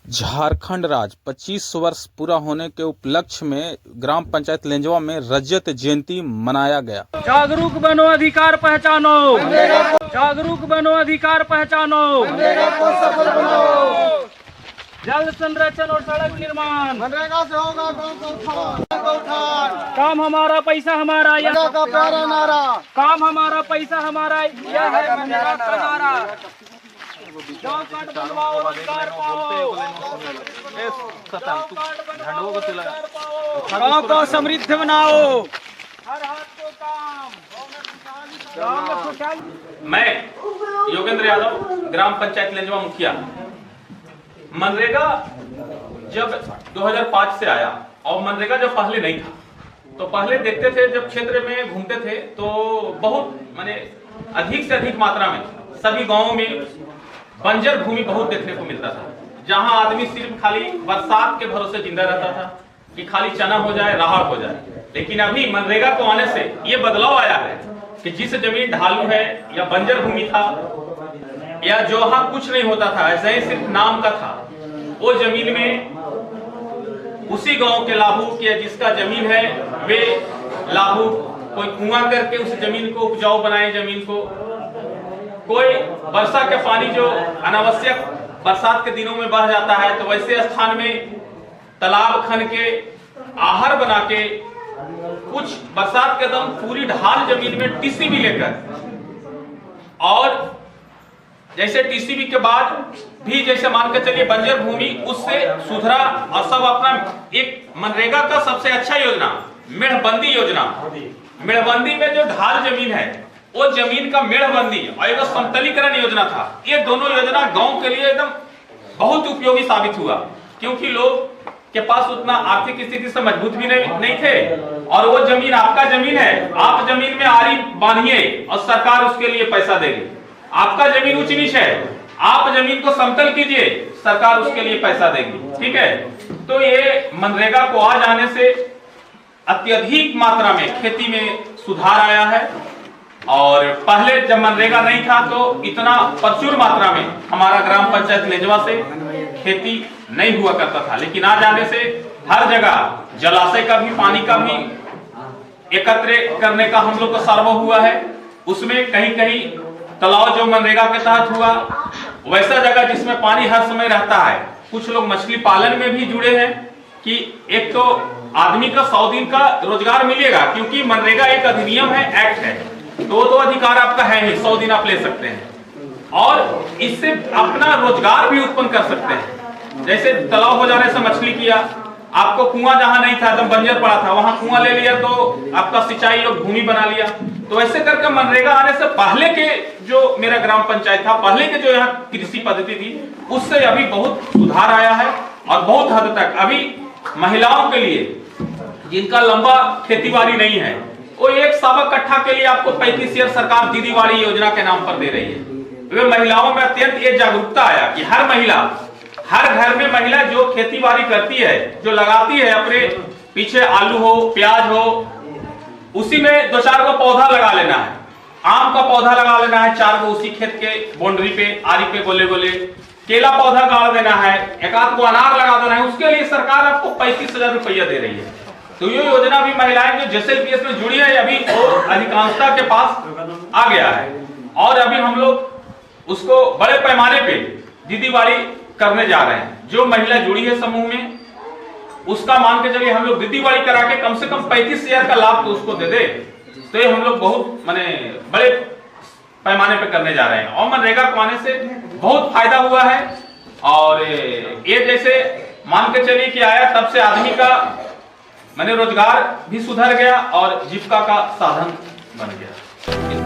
झारखंड राज्य 25 वर्ष पूरा होने के उपलक्ष्य में ग्राम पंचायत लेंजवा में रजत जयंती मनाया गया। जागरूक बनो, अधिकार पहचानो। जागरूक बनो, अधिकार पहचानो। जल संरक्षण और सड़क निर्माण मनरेगा से होगा काम हमारा, पैसा हमारा, यह का प्यारा नारा। काम हमारा, पैसा हमारा, यह है मनरेगा का नारा। जॉब कार्ड बनवाओ, रोजगार पाओ। गाँव को समृद्ध बनाओ, हर हाथ को काम। मैं योगेंद्र यादव, ग्राम पंचायत लेंजवा मुखिया। मनरेगा जब 2005 से आया और मनरेगा जब पहले नहीं था तो पहले देखते थे, जब क्षेत्र में घूमते थे तो बहुत माने अधिक से अधिक मात्रा में सभी गांवों में बंजर भूमि बहुत देखने को मिलता था, जहां आदमी सिर्फ खाली बरसात के भरोसे जिंदा रहता था कि खाली चना हो जाए, राहड़ हो जाए। लेकिन अभी मनरेगा को आने से ये बदलाव आया है कि जिस जमीन ढालू है या बंजर भूमि था या जो वहां कुछ नहीं होता था, ऐसे ही सिर्फ नाम का था, वो जमीन में उसी गांव के लाभुक या जिसका जमीन है वे लाभुक कोई कुआं करके उस जमीन को उपजाऊ बनाए, जमीन को कोई वर्षा के पानी जो अनावश्यक बरसात के दिनों में बह जाता है तो वैसे स्थान में तालाब खन के आहर बना के कुछ बरसात के दम पूरी ढाल जमीन में टीसीबी लेकर, और जैसे टीसीबी के बाद भी जैसे मान के चलिए बंजर भूमि उससे सुधरा और सब अपना एक मनरेगा का सबसे अच्छा योजना मेढ़बंदी योजना। मेढ़बंदी में जो ढाल जमीन है वो जमीन का मेढ़बंदी और एक समतलीकरण योजना था। ये दोनों योजना गांव के लिए एकदम बहुत उपयोगी साबित हुआ, क्योंकि लोग के पास उतना आर्थिक स्थिति से मजबूत भी नहीं थे, और वो जमीन आपका जमीन है, आप जमीन में आरी बांधिए और सरकार उसके लिए पैसा देगी। आपका जमीन ऊंच नीच है, आप जमीन को समतल कीजिए, सरकार उसके लिए पैसा देगी। ठीक है, तो ये मनरेगा को आ जाने से अत्यधिक मात्रा में खेती में सुधार आया है। और पहले जब मनरेगा नहीं था तो इतना प्रचुर मात्रा में हमारा ग्राम पंचायत लेंजवा से खेती नहीं हुआ करता था, लेकिन आ जाने से हर जगह जलाशय का भी, पानी का भी एकत्र करने का हम लोग का सर्वे हुआ है। उसमें कहीं कहीं तालाब जो मनरेगा के तहत हुआ, वैसा जगह जिसमें पानी हर समय रहता है। कुछ लोग मछली पालन में भी जुड़े हैं कि एक तो आदमी का 100 दिन का रोजगार मिलेगा, क्योंकि मनरेगा एक अधिनियम है, एक्ट है, तो अधिकार आपका है ही, 100 दिन आप ले सकते हैं और इससे अपना रोजगार भी उत्पन्न कर सकते हैं। जैसे तालाब हो जाने से मछली किया, आपको कुआं जहां नहीं था, एकदम बंजर पड़ा था, वहां कुआं ले लिया तो आपका सिंचाई और भूमि बना लिया। तो ऐसे करके मनरेगा आने से पहले के जो मेरा ग्राम पंचायत था, पहले के जो यहाँ कृषि पद्धति थी, उससे अभी बहुत सुधार आया है। और बहुत हद तक अभी महिलाओं के लिए जिनका लंबा खेतीबाड़ी नहीं है, वो 1 सवा कट्ठा के लिए आपको 35 शेयर सरकार दीदी वाली योजना के नाम पर दे रही है। वे महिलाओं में अत्यंत ये जागरूकता आया कि हर महिला, हर घर में महिला जो खेती बाड़ी करती है, जो लगाती है, अपने पीछे आलू हो, प्याज हो, उसी में 2-4 को पौधा लगा लेना है, आम का पौधा लगा लेना है 4 को उसी खेत के बाउंड्री पे, आरी पे गोले गोले, केला पौधा गाड़ देना है, 1-8 को अनार लगा देना है। उसके लिए सरकार आपको 35,000 रुपया दे रही है। तो ये योजना भी महिलाएं जो JSLPS में जुड़ी है अभी और अधिकांशता के पास आ गया है, और अभी हम लोग उसको बड़े पैमाने पे दीदीवाड़ी करने जा रहे हैं। जो महिला जुड़ी है समूह में, उसका मान के चलिए हम लोग दीदीवाड़ी करा के कम से कम 35,000 का लाभ तो उसको दे दे, तो ये हम लोग बहुत माने बड़े पैमाने पे करने जा रहे हैं। और मनरेगा को आने से बहुत फायदा हुआ है, और ये जैसे मान के चलिए कि आया तब से आदमी का माने रोजगार भी सुधर गया और जीविका का साधन बन गया।